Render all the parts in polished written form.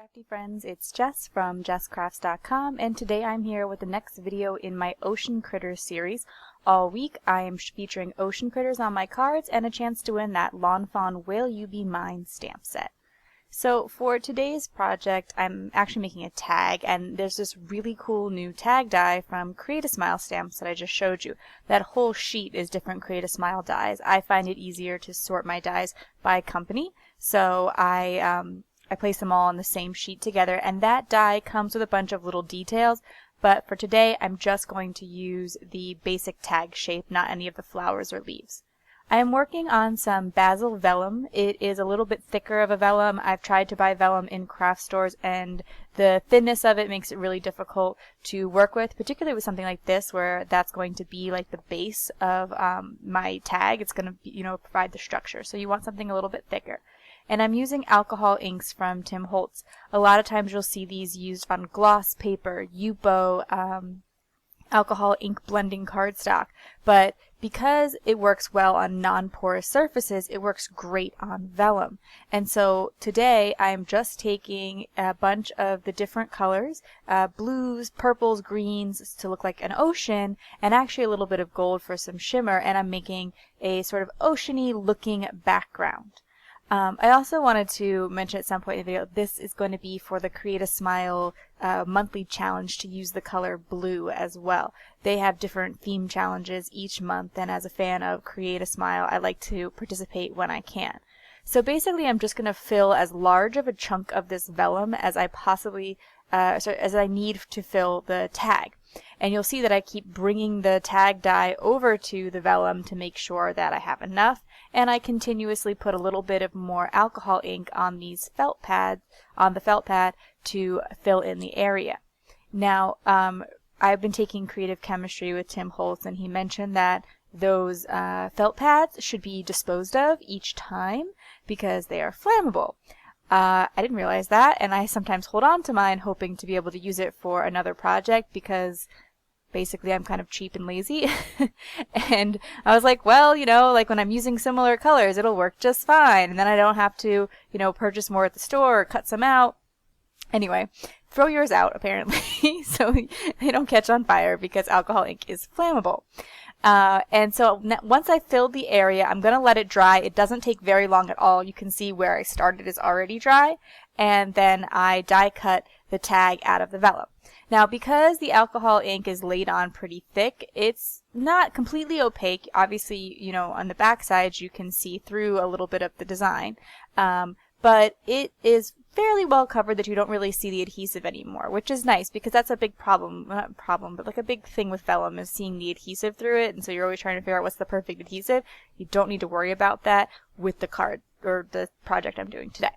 crafty friends, it's Jess from jesscrafts.com, and today I'm here with the next video in my Ocean Critters series. All week I am featuring ocean critters on my cards and a chance to win that Lawn Fawn Will You Be Mine stamp set. So for today's project, I'm actually making a tag, and there's this really cool new tag die from Create a Smile stamps that I just showed you. That whole sheet is different Create a Smile dies. I find it easier to sort my dies by company, so I place them all on the same sheet together, and that die comes with a bunch of little details, but for today I'm just going to use the basic tag shape, not any of the flowers or leaves. I am working on some basil vellum. It is a little bit thicker of a vellum. I've tried to buy vellum in craft stores, and the thinness of it makes it really difficult to work with, particularly with something like this where that's going to be like the base of my tag. It's going to be, provide the structure. So you want something a little bit thicker. And I'm using alcohol inks from Tim Holtz. A lot of times you'll see these used on gloss paper, Yupo, alcohol ink blending cardstock, but because it works well on non-porous surfaces, it works great on vellum. And so today I'm just taking a bunch of the different colors, blues, purples, greens to look like an ocean, and actually a little bit of gold for some shimmer, and I'm making a sort of oceany looking background. I also wanted to mention at some point in the video, this is going to be for the Create a Smile monthly challenge to use the color blue as well. They have different theme challenges each month, and as a fan of Create a Smile, I like to participate when I can. So basically I'm just going to fill as large of a chunk of this vellum as I possibly, as I need to fill the tag. And you'll see that I keep bringing the tag die over to the vellum to make sure that I have enough, and I continuously put a little bit of more alcohol ink on these felt pads, on the felt pad, to fill in the area. Now, I've been taking creative chemistry with Tim Holtz, and he mentioned that those felt pads should be disposed of each time because they are flammable. I didn't realize that, and I sometimes hold on to mine hoping to be able to use it for another project because basically I'm kind of cheap and lazy. And I was like, well, like when I'm using similar colors, it'll work just fine, and then I don't have to, purchase more at the store or cut some out. Anyway, throw yours out apparently so they don't catch on fire because alcohol ink is flammable. And so once I filled the area, I'm going to let it dry. It doesn't take very long at all. You can see where I started is already dry. And then I die cut the tag out of the vellum. Now, because the alcohol ink is laid on pretty thick, it's not completely opaque. Obviously, on the back side you can see through a little bit of the design. But it is fairly well covered that you don't really see the adhesive anymore, which is nice because that's a big problem, not problem, but like a big thing with vellum is seeing the adhesive through it, and so you're always trying to figure out what's the perfect adhesive. You don't need to worry about that with the card or the project I'm doing today.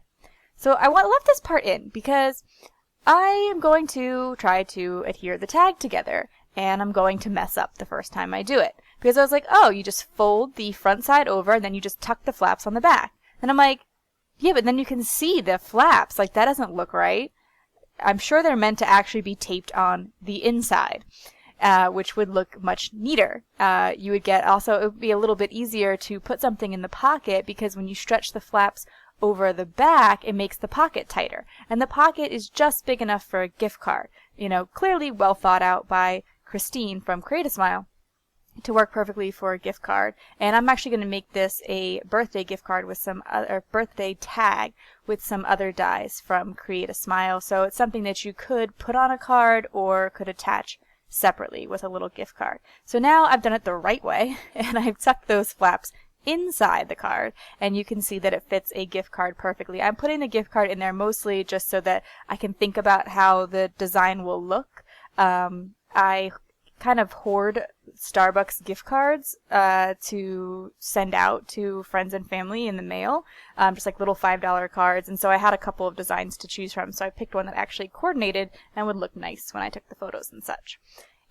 So I left this part in because I am going to try to adhere the tag together, and I'm going to mess up the first time I do it. Because I was like, oh, you just fold the front side over and then you just tuck the flaps on the back. And I'm like, yeah, but then you can see the flaps. Like, that doesn't look right. I'm sure they're meant to actually be taped on the inside, which would look much neater. You would get also, it would be a little bit easier to put something in the pocket because when you stretch the flaps over the back, it makes the pocket tighter. And the pocket is just big enough for a gift card. Clearly well thought out by Christine from Create a Smile to work perfectly for a gift card. And I'm actually going to make this a birthday gift card with some other birthday tag with some other dies from Create a Smile. So it's something that you could put on a card or could attach separately with a little gift card. So now I've done it the right way, and I've tucked those flaps inside the card, and you can see that it fits a gift card perfectly. I'm putting the gift card in there mostly just so that I can think about how the design will look. I kind of hoard Starbucks gift cards to send out to friends and family in the mail, just like little $5 cards, and so I had a couple of designs to choose from, so I picked one that actually coordinated and would look nice when I took the photos and such.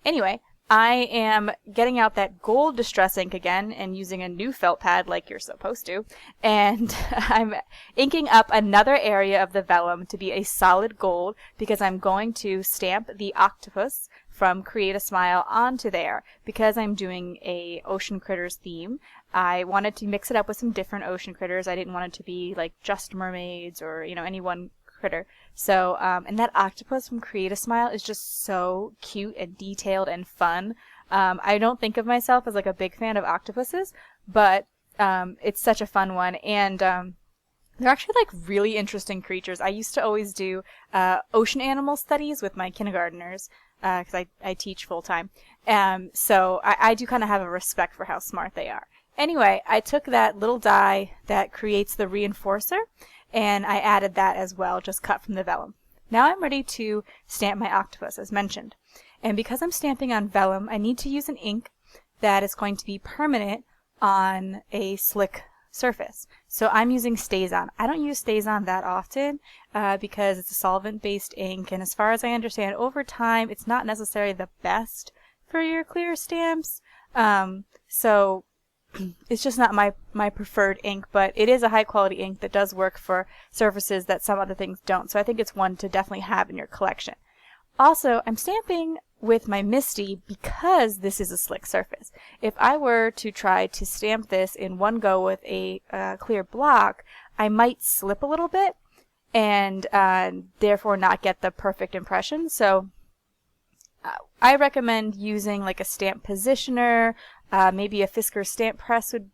Anyway, I am getting out that gold distress ink again and using a new felt pad like you're supposed to, and I'm inking up another area of the vellum to be a solid gold because I'm going to stamp the octopus from Create a Smile onto there. Because I'm doing a ocean critters theme, I wanted to mix it up with some different ocean critters. I didn't want it to be like just mermaids or any one critter. So, and that octopus from Create a Smile is just so cute and detailed and fun. I don't think of myself as like a big fan of octopuses, but it's such a fun one. And they're actually like really interesting creatures. I used to always do ocean animal studies with my kindergartners because I teach full time. So I do kind of have a respect for how smart they are. Anyway, I took that little die that creates the reinforcer and I added that as well, just cut from the vellum. Now I'm ready to stamp my octopus as mentioned. And because I'm stamping on vellum, I need to use an ink that is going to be permanent on a slick surface. So I'm using StazOn. I don't use StazOn that often because it's a solvent-based ink, and as far as I understand, over time it's not necessarily the best for your clear stamps. So it's just not my preferred ink, but it is a high-quality ink that does work for surfaces that some other things don't. So I think it's one to definitely have in your collection. Also, I'm stamping with my Misty because this is a slick surface. If I were to try to stamp this in one go with a clear block, I might slip a little bit and therefore not get the perfect impression. So I recommend using like a stamp positioner, maybe a Fisker stamp press would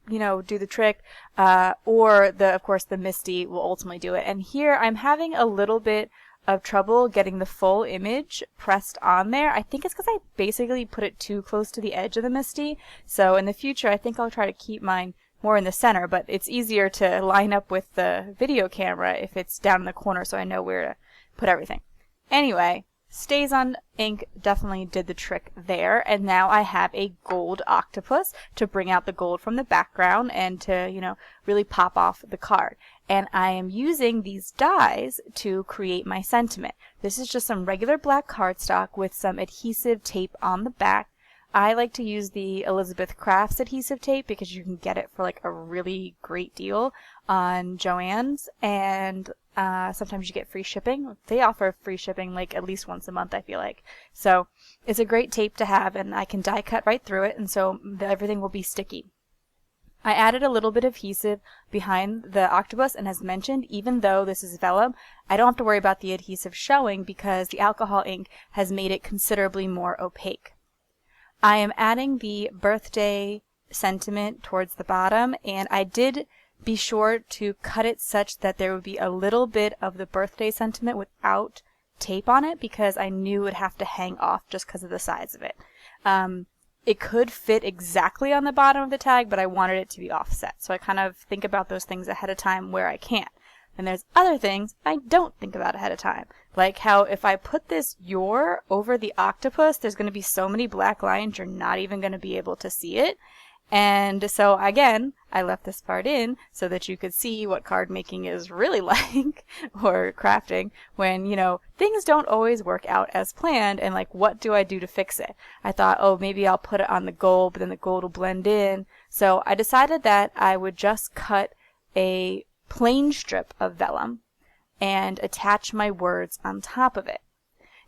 do the trick, or of course the Misty will ultimately do it. And here I'm having a little bit of trouble getting the full image pressed on there. I think it's because I basically put it too close to the edge of the Misty. So in the future, I think I'll try to keep mine more in the center, but it's easier to line up with the video camera if it's down in the corner so I know where to put everything. Anyway, StazOn ink definitely did the trick there, and now I have a gold octopus to bring out the gold from the background and to, really pop off the card. And I am using these dies to create my sentiment. This is just some regular black cardstock with some adhesive tape on the back. I like to use the Elizabeth Crafts adhesive tape because you can get it for like a really great deal on Joann's, and sometimes you get free shipping. They offer free shipping like at least once a month, I feel like. So it's a great tape to have, and I can die cut right through it, and so everything will be sticky. I added a little bit of adhesive behind the octopus, and as mentioned, even though this is vellum, I don't have to worry about the adhesive showing because the alcohol ink has made it considerably more opaque. I am adding the birthday sentiment towards the bottom, and I did be sure to cut it such that there would be a little bit of the birthday sentiment without tape on it because I knew it would have to hang off just because of the size of it. It could fit exactly on the bottom of the tag, but I wanted it to be offset. So I kind of think about those things ahead of time where I can. And there's other things I don't think about ahead of time. Like how if I put this "your" over the octopus, there's going to be so many black lines you're not even going to be able to see it. And so again, I left this part in so that you could see what card making is really like, or crafting, when, things don't always work out as planned, and like, what do I do to fix it? I thought, oh, maybe I'll put it on the gold, but then the gold will blend in. So I decided that I would just cut a plain strip of vellum and attach my words on top of it.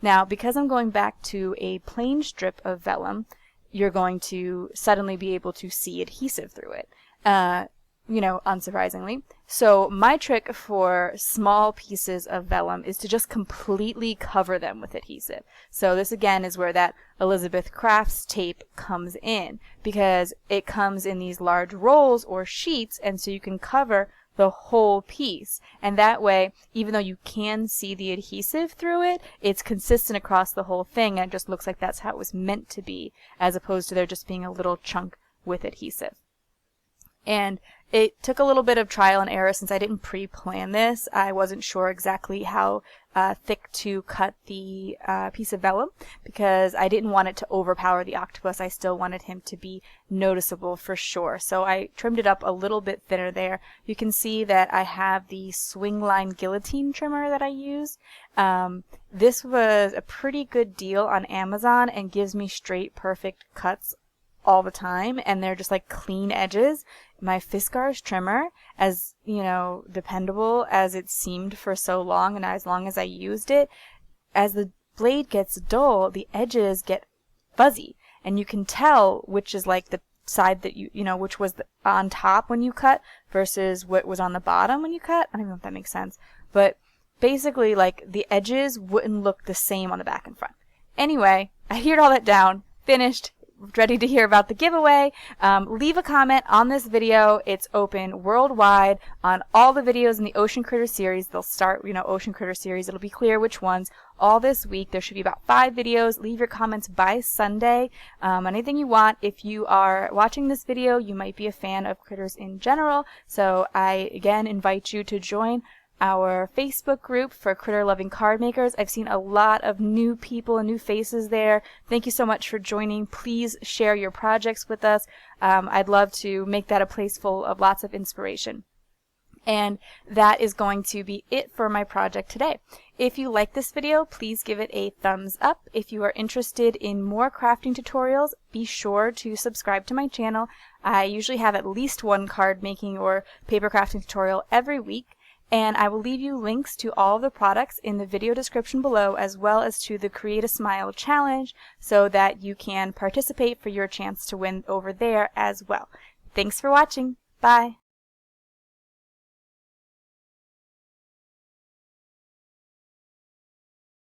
Now, because I'm going back to a plain strip of vellum, you're going to suddenly be able to see adhesive through it, unsurprisingly. So my trick for small pieces of vellum is to just completely cover them with adhesive. So this again is where that Elizabeth Crafts tape comes in, because it comes in these large rolls or sheets, and so you can cover the whole piece, and that way, even though you can see the adhesive through it, it's consistent across the whole thing, and it just looks like that's how it was meant to be, as opposed to there just being a little chunk with adhesive. And it took a little bit of trial and error since I didn't pre-plan this. I wasn't sure exactly how thick to cut the piece of vellum because I didn't want it to overpower the octopus. I still wanted him to be noticeable for sure. So I trimmed it up a little bit thinner there. You can see that I have the swing line guillotine trimmer that I use. This was a pretty good deal on Amazon and gives me straight perfect cuts all the time, and they're just like clean edges. My Fiskars trimmer, as dependable as it seemed for so long, and as long as I used it, as the blade gets dull, the edges get fuzzy, and you can tell which is like the side that which was on top when you cut versus what was on the bottom when you cut. I don't know if that makes sense, but basically like the edges wouldn't look the same on the back and front. Anyway, I adhered all that down, finished, ready to hear about the giveaway. Leave a comment on this video. It's open worldwide on all the videos in the Ocean Critter series. They'll start, Ocean Critter series. It'll be clear which ones. All this week, there should be about 5 videos. Leave your comments by Sunday. Anything you want. If you are watching this video, you might be a fan of critters in general. So I, again, invite you to join our Facebook group for critter loving card makers. I've seen a lot of new people and new faces there. Thank you so much for joining. Please share your projects with us. I'd love to make that a place full of lots of inspiration. And that is going to be it for my project today. If you like this video, please give it a thumbs up. If you are interested in more crafting tutorials, be sure to subscribe to my channel. I usually have at least one card making or paper crafting tutorial every week. And I will leave you links to all of the products in the video description below, as well as to the Create a Smile challenge, so that you can participate for your chance to win over there as well. Thanks for watching. Bye.